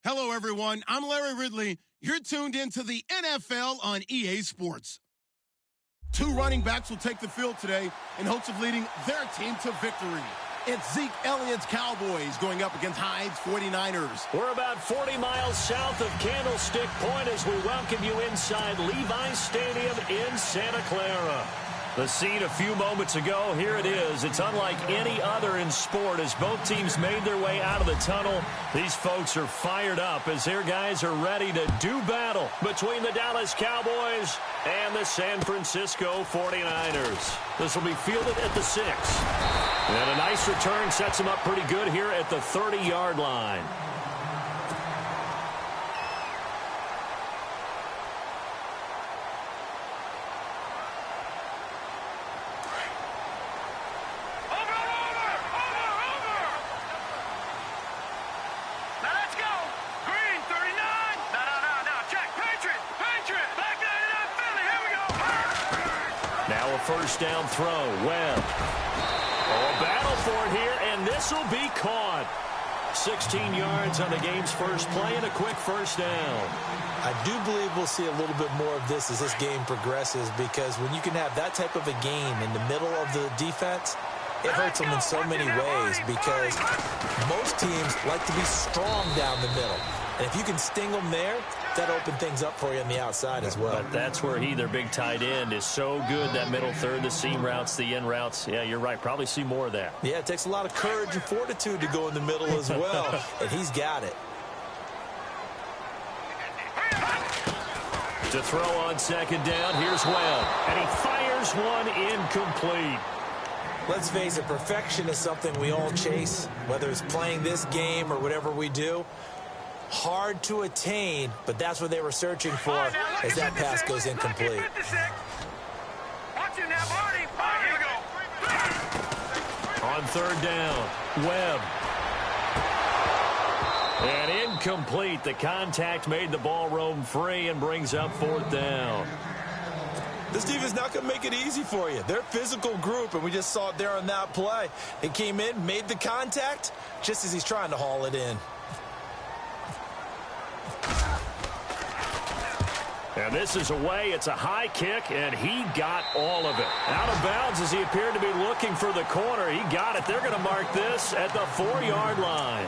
Hello, everyone. I'm Larry Ridley. You're tuned into the NFL on EA Sports. Two running backs will take the field today in hopes of leading their team to victory. It's Zeke Elliott's Cowboys going up against Hyde's 49ers. We're about 40 miles south of Candlestick Point as we welcome you inside Levi's Stadium in Santa Clara. The scene a few moments ago, here it is. It's unlike any other in sport as both teams made their way out of the tunnel. These folks are fired up as their guys are ready to do battle between the Dallas Cowboys and the San Francisco 49ers. This will be fielded at the 6. And a nice return sets them up pretty good here at the 30-yard line. First down throw, Webb. Oh, battle for it here, and this will be caught. 16 yards on the game's first play and a quick first down. I do believe we'll see a little bit more of this as this game progresses, because when you can have that type of a game in the middle of the defense, it hurts them in so many ways, because most teams like to be strong down the middle. And if you can sting them there, that opens things up for you on the outside as well. But that's where their big tight end, is so good, that middle third, the seam routes, the in routes. Yeah, you're right. Probably see more of that. Yeah, it takes a lot of courage and fortitude to go in the middle as well, and he's got it. To throw on second down, here's Webb. And he fires one incomplete. Let's face it, perfection is something we all chase, whether it's playing this game or whatever we do. Hard to attain, but that's what they were searching for as that pass goes incomplete. On third down, Webb. And incomplete. The contact made the ball roam free and brings up fourth down. This defense is not going to make it easy for you. They're a physical group, and we just saw it there on that play. It came in, made the contact, just as he's trying to haul it in. And this is away. It's a high kick, and he got all of it. Out of bounds as he appeared to be looking for the corner. He got it. They're going to mark this at the 4-yard line.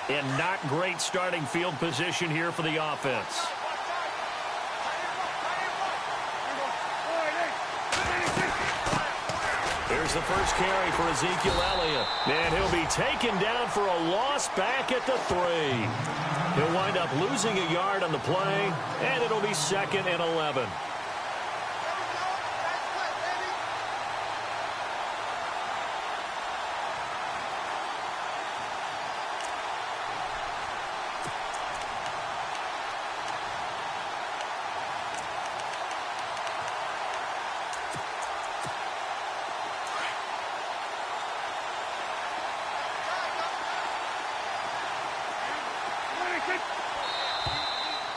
And not great starting field position here for the offense. Here's the first carry for Ezekiel Elliott. And he'll be taken down for a loss back at the 3. He'll wind up losing a yard on the play, and it'll be 2nd and 11.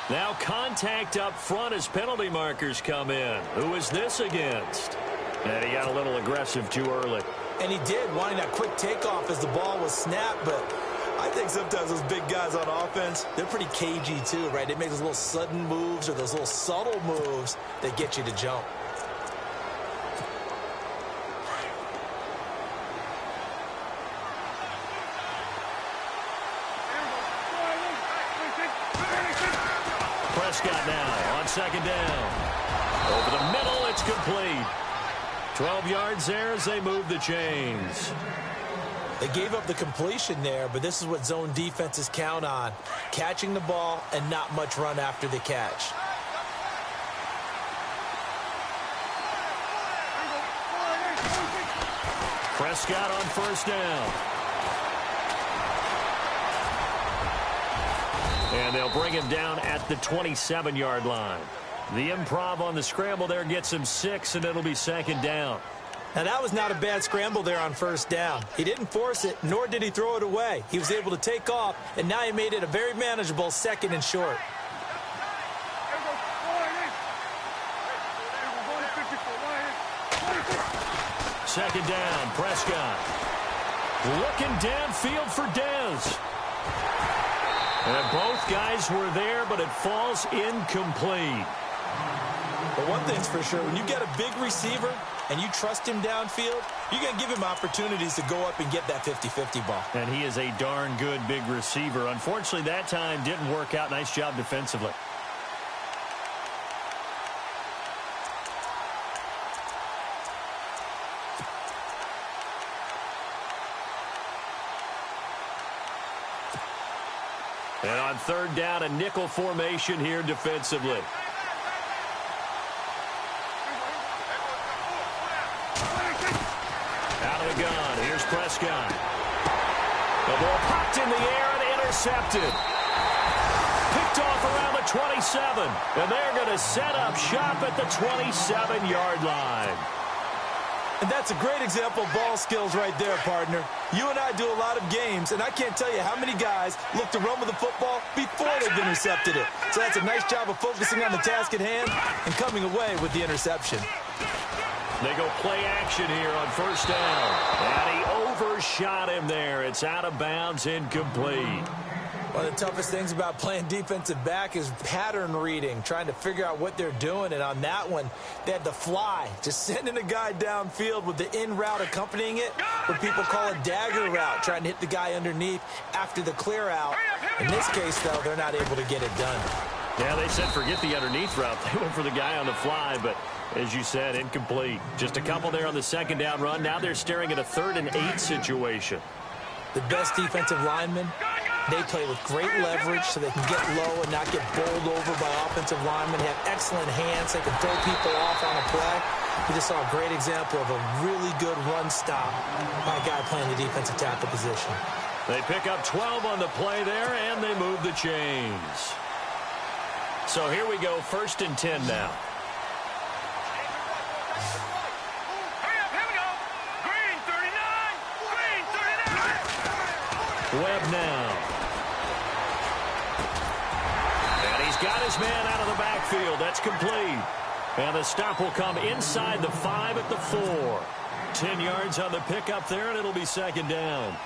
Now contact up front as penalty markers come in. Who is this against? And he got a little aggressive too early. And he did, wanting that quick takeoff as the ball was snapped, but I think sometimes those big guys on offense, they're pretty cagey too, right? They make those little sudden moves or those little subtle moves that get you to jump. Prescott now on second down. Over the middle, it's complete. 12 yards there as they move the chains. They gave up the completion there, but this is what zone defenses count on. Catching the ball and not much run after the catch. Prescott on first down. And they'll bring him down at the 27-yard line. The improv on the scramble there gets him 6, and it'll be second down. Now, that was not a bad scramble there on first down. He didn't force it, nor did he throw it away. He was able to take off, and now he made it a very manageable 2nd and short. Second down, Prescott. Looking downfield for Dez. And both guys were there, but it falls incomplete. But one thing's for sure, when you get a big receiver and you trust him downfield, you're going to give him opportunities to go up and get that 50-50 ball. And he is a darn good big receiver. Unfortunately, that time didn't work out. Nice job defensively. And on third down, a nickel formation here defensively. Out of the gun, here's Prescott. The ball popped in the air and intercepted. Picked off around the 27. And they're going to set up shop at the 27-yard line. And that's a great example of ball skills right there, partner. You and I do a lot of games, and I can't tell you how many guys look to run with the football before they've intercepted it. So that's a nice job of focusing on the task at hand and coming away with the interception. They go play action here on first down. And he overshot him there. It's out of bounds, incomplete. One of the toughest things about playing defensive back is pattern reading, trying to figure out what they're doing. And on that one, they had the fly, just sending a guy downfield with the in route accompanying it, what people call a dagger route, trying to hit the guy underneath after the clear out. In this case, though, they're not able to get it done. Yeah, they said forget the underneath route. They went for the guy on the fly, but as you said, incomplete. Just a couple there on the second down run. Now they're staring at a 3rd and 8 situation. The best defensive linemen, they play with great leverage so they can get low and not get bowled over by offensive linemen. They have excellent hands. They can throw people off on a play. We just saw a great example of a really good run stop by a guy playing the defensive tackle position. They pick up 12 on the play there, and they move the chains. So here we go, 1st and 10 now. Webb now. And he's got his man out of the backfield. That's complete. And the stop will come inside the 5 at the 4. 10 yards on the pickup there, and it'll be 2nd down.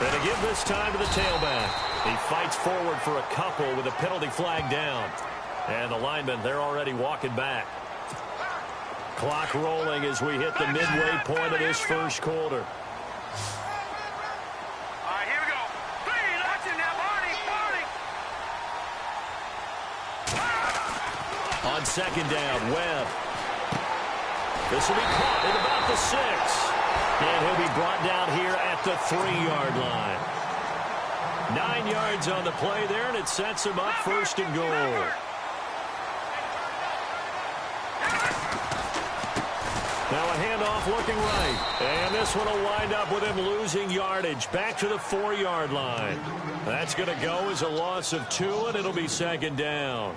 And to give this time to the tailback. He fights forward for a couple with a penalty flag down. And the linemen, they're already walking back. Clock rolling as we hit the midway point of this first quarter. All right, here we go. Clean, watch it now, Barney. On second down, Webb. This will be caught at about the 6. And he'll be brought down here at the 3-yard line. 9 yards on the play there, and it sets him up 1st and goal. Now a handoff looking right. And this one will wind up with him losing yardage back to the 4-yard line. That's going to go as a loss of 2, and it'll be 2nd down.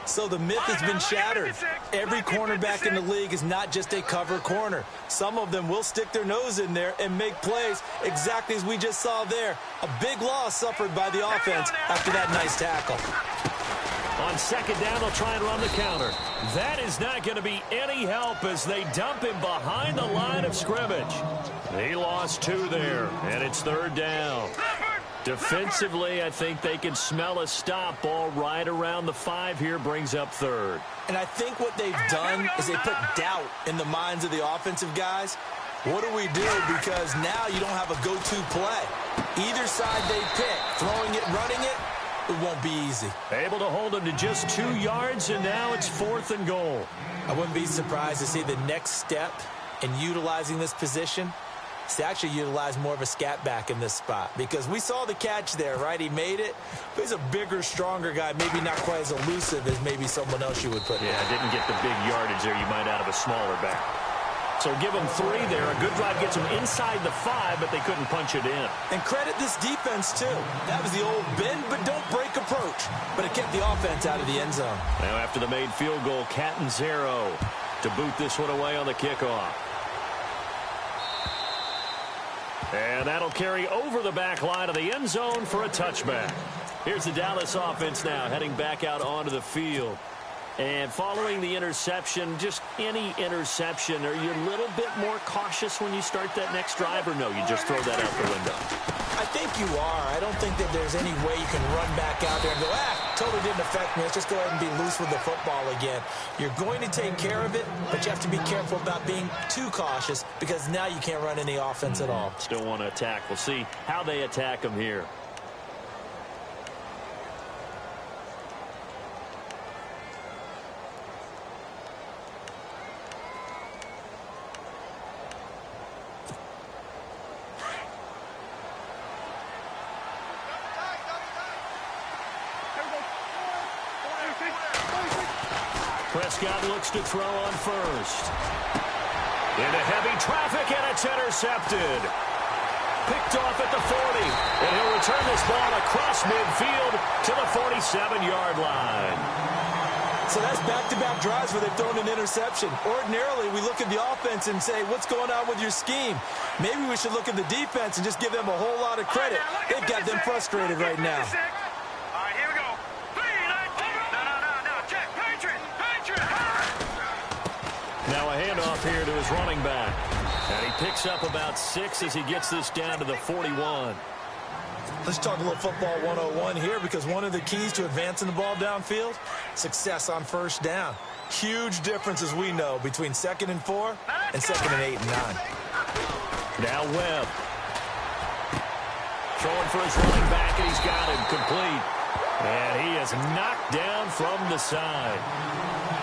So the myth has been shattered. Every cornerback in the league is not just a cover corner. Some of them will stick their nose in there and make plays exactly as we just saw there. A big loss suffered by the offense after that nice tackle. On second down, they'll try and run the counter. That is not going to be any help as they dump him behind the line of scrimmage. He lost 2 there, and it's 3rd down. Defensively, I think they can smell a stop ball right around the 5 here, brings up 3rd. And I think what they've done is they put doubt in the minds of the offensive guys. What do we do? Because now you don't have a go-to play. Either side they pick, throwing it, running it, it won't be easy. Able to hold him to just 2 yards, and now it's 4th and goal. I wouldn't be surprised to see the next step in utilizing this position is to actually utilize more of a scat back in this spot, because we saw the catch there, right? He made it, but he's a bigger, stronger guy, maybe not quite as elusive as maybe someone else you would put in. Yeah, didn't get the big yardage there you might out of a smaller back. So give them 3 there. A good drive gets them inside the 5, but they couldn't punch it in. And credit this defense, too. That was the old bend but don't break approach. But it kept the offense out of the end zone. Now after the made field goal, Catanzaro to boot this one away on the kickoff. And that'll carry over the back line of the end zone for a touchback. Here's the Dallas offense now heading back out onto the field. And following the interception, just any interception, are you a little bit more cautious when you start that next drive, or no, you just throw that out the window? I think you are. I don't think that there's any way you can run back out there and go, totally didn't affect me. Let's just go ahead and be loose with the football again. You're going to take care of it, but you have to be careful about being too cautious because now you can't run any offense at all. Still want to attack. We'll see how they attack them here. Prescott looks to throw on first. Into heavy traffic, and it's intercepted. Picked off at the 40. And he'll return this ball across midfield to the 47-yard line. So that's back-to-back drives where they've thrown an interception. Ordinarily, we look at the offense and say, what's going on with your scheme? Maybe we should look at the defense and just give them a whole lot of credit. They've got them frustrated right now. Now a handoff here to his running back. And he picks up about 6 as he gets this down to the 41. Let's talk a little football 101 here, because one of the keys to advancing the ball downfield, success on first down. Huge difference, as we know, between 2nd and 4 and 2nd and 8 and 9. Now Webb. Throwing for his running back, and he's got him complete. And he is knocked down from the side.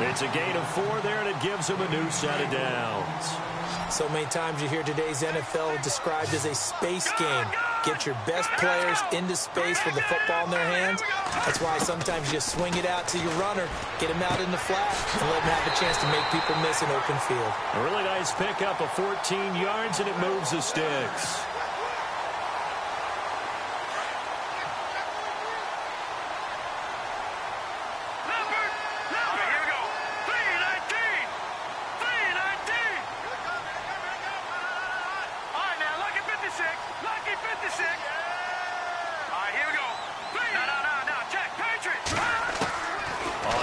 It's a gain of 4 there, and it gives him a new set of downs. So many times you hear today's NFL described as a space game. Get your best players into space with the football in their hands. That's why sometimes you just swing it out to your runner, get him out in the flat, and let him have a chance to make people miss an open field. A really nice pickup of 14 yards, and it moves the sticks.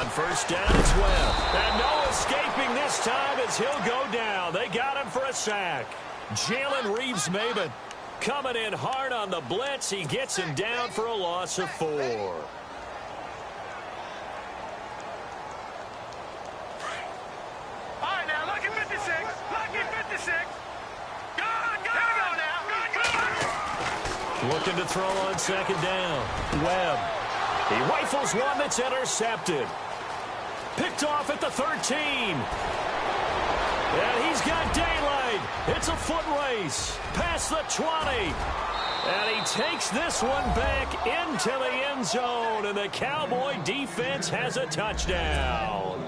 First down, it's Webb. And no escaping this time as he'll go down. They got him for a sack. Jalen Reeves-Maybin coming in hard on the blitz. He gets him down for a loss of 4. All right, now, lucky 56. Lucky 56. Go now. Looking to throw on 2nd down. Webb. He rifles one that's intercepted. Picked off at the 13. And he's got daylight. It's a foot race past the 20. And he takes this one back into the end zone. And the Cowboy defense has a touchdown.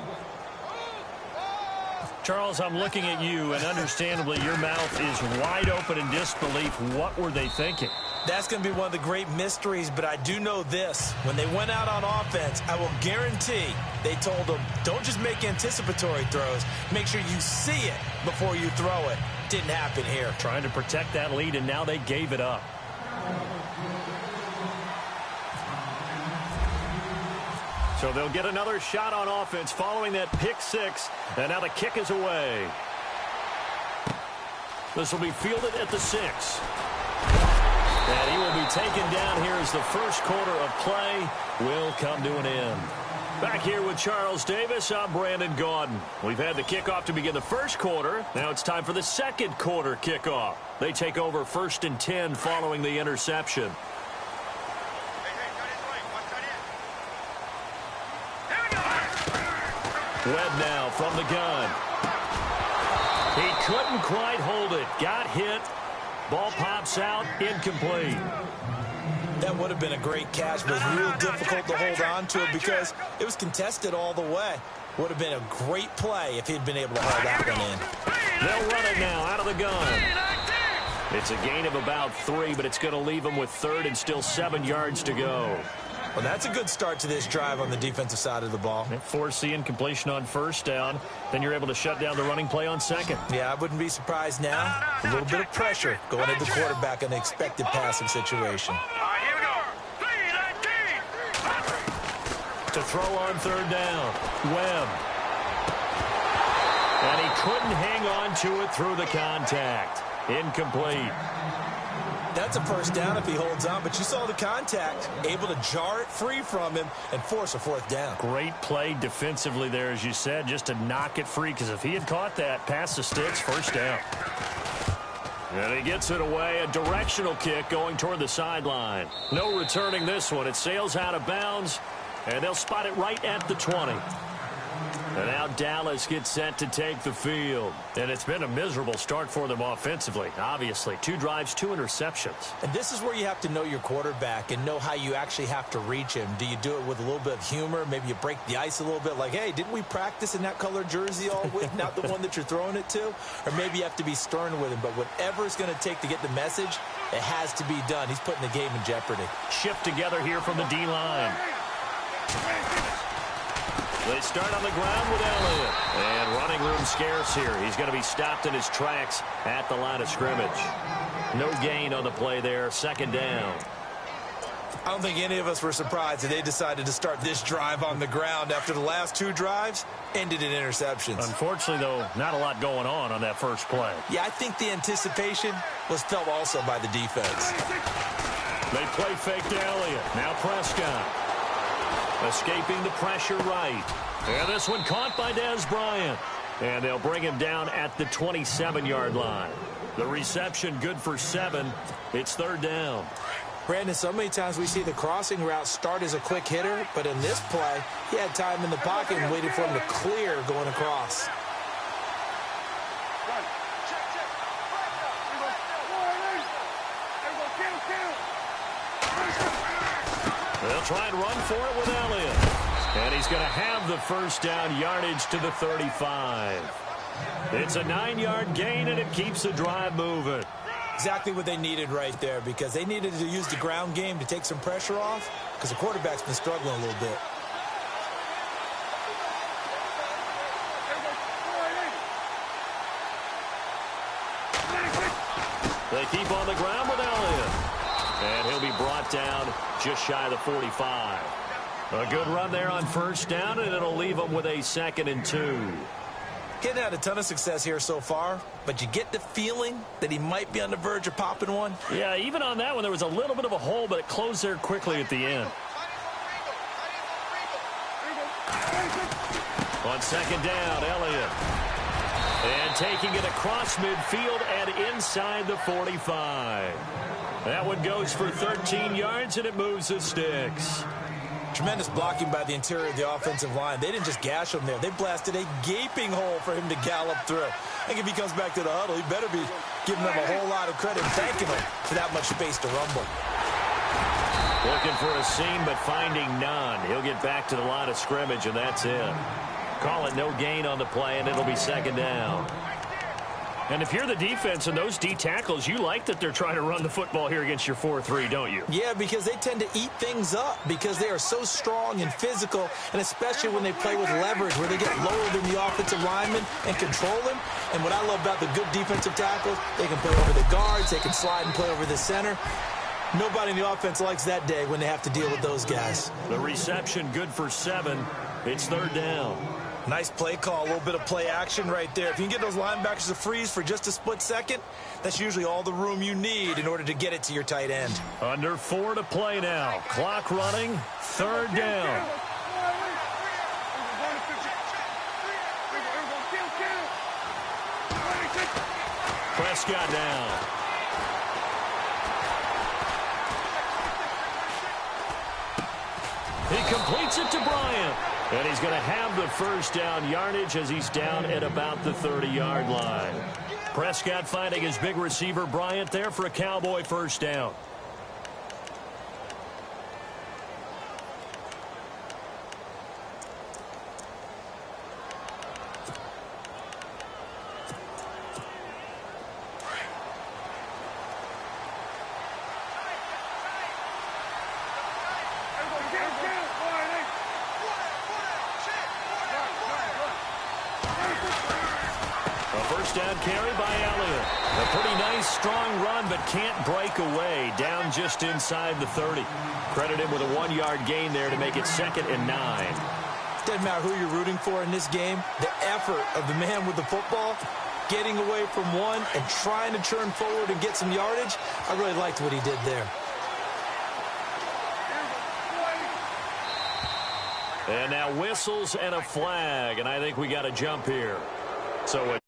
Charles, I'm looking at you, and understandably your mouth is wide open in disbelief. What were they thinking? That's going to be one of the great mysteries, but I do know this. When they went out on offense, I will guarantee they told them, don't just make anticipatory throws. Make sure you see it before you throw it. Didn't happen here. Trying to protect that lead, and now they gave it up. So they'll get another shot on offense following that pick 6, and now the kick is away. This will be fielded at the 6. And he will be taken down here as the first quarter of play will come to an end. Back here with Charles Davis, I'm Brandon Gaudin. We've had the kickoff to begin the first quarter. Now it's time for the second quarter kickoff. They take over 1st and 10 following the interception. Webb now from the gun. He couldn't quite hold it. Got hit. Ball pops out, incomplete. That would have been a great catch, but it was real difficult to hold on to it because it was contested all the way. Would have been a great play if he'd been able to hold that one in. They'll run it now out of the gun. It's a gain of about 3, but it's going to leave them with third and still 7 yards to go. Well, that's a good start to this drive on the defensive side of the ball. Force the incompletion on first down. Then you're able to shut down the running play on second. Yeah, I wouldn't be surprised now. A little bit of pressure going at the quarterback in an expected passing situation. All right, here we go. 3-19. To throw on third down. Webb. And he couldn't hang on to it through the contact. Incomplete. That's a first down if he holds on, but you saw the contact, able to jar it free from him and force a fourth down. Great play defensively there, as you said, just to knock it free, because if he had caught that, past the sticks, first down. And he gets it away, a directional kick going toward the sideline. No returning this one. It sails out of bounds, and they'll spot it right at the 20. And now Dallas gets set to take the field. And it's been a miserable start for them offensively, obviously. 2 drives, 2 interceptions. And this is where you have to know your quarterback and know how you actually have to reach him. Do you do it with a little bit of humor? Maybe you break the ice a little bit like, hey, didn't we practice in that color jersey all week, not the one that you're throwing it to? Or maybe you have to be stern with him. But whatever it's going to take to get the message, it has to be done. He's putting the game in jeopardy. Shift together here from the D-line. They start on the ground with Elliott. And running room scarce here. He's going to be stopped in his tracks at the line of scrimmage. No gain on the play there. Second down. I don't think any of us were surprised that they decided to start this drive on the ground after the last 2 drives ended in interceptions. Unfortunately, though, not a lot going on that first play. Yeah, I think the anticipation was felt also by the defense. They play fake to Elliott. Now Prescott. Escaping the pressure right. And this one caught by Dez Bryant. And they'll bring him down at the 27-yard line. The reception good for 7. It's third down. Brandon, so many times we see the crossing route start as a quick hitter, but in this play, he had time in the pocket and waited for him to clear going across. They'll try and run for it with Elliott. And he's going to have the first down yardage to the 35. It's a 9-yard gain, and it keeps the drive moving. Exactly what they needed right there, because they needed to use the ground game to take some pressure off, because the quarterback's been struggling a little bit. They keep on the ground with Elliott. And he'll be brought down just shy of the 45. A good run there on first down, and it'll leave them with a 2nd and 2. Getting had a ton of success here so far, but you get the feeling that he might be on the verge of popping one. Yeah, even on that one, there was a little bit of a hole, but it closed there quickly at the end. On second down, Elliott. And taking it across midfield and inside the 45. That one goes for 13 yards, and it moves the sticks. Tremendous blocking by the interior of the offensive line. They didn't just gash him there. They blasted a gaping hole for him to gallop through. I think if he comes back to the huddle, he better be giving them a whole lot of credit and thanking them for that much space to rumble. Looking for a seam, but finding none. He'll get back to the line of scrimmage, and that's it. Call it no gain on the play, and it'll be second down. And if you're the defense and those D tackles, you like that they're trying to run the football here against your 4-3, don't you? Yeah, because they tend to eat things up because they are so strong and physical, and especially when they play with leverage where they get lower than the offensive lineman and control him. And what I love about the good defensive tackles, they can play over the guards, they can slide and play over the center. Nobody in the offense likes that day when they have to deal with those guys. The reception good for 7. It's third down. Nice play call, a little bit of play action right there. If you can get those linebackers to freeze for just a split second, that's usually all the room you need in order to get it to your tight end. Under 4 to play now. Clock running. Third down. Prescott down. He completes it to Bryant. And he's going to have the first down yardage as he's down at about the 30-yard line. Prescott finding his big receiver Bryant there for a Cowboy first down. First down carry by Elliott. A pretty nice, strong run, but can't break away. Down just inside the 30. Credit him with a 1-yard gain there to make it 2nd and 9. Doesn't matter who you're rooting for in this game. The effort of the man with the football, getting away from one and trying to turn forward and get some yardage, I really liked what he did there. And now whistles and a flag, and I think we got a jump here. So a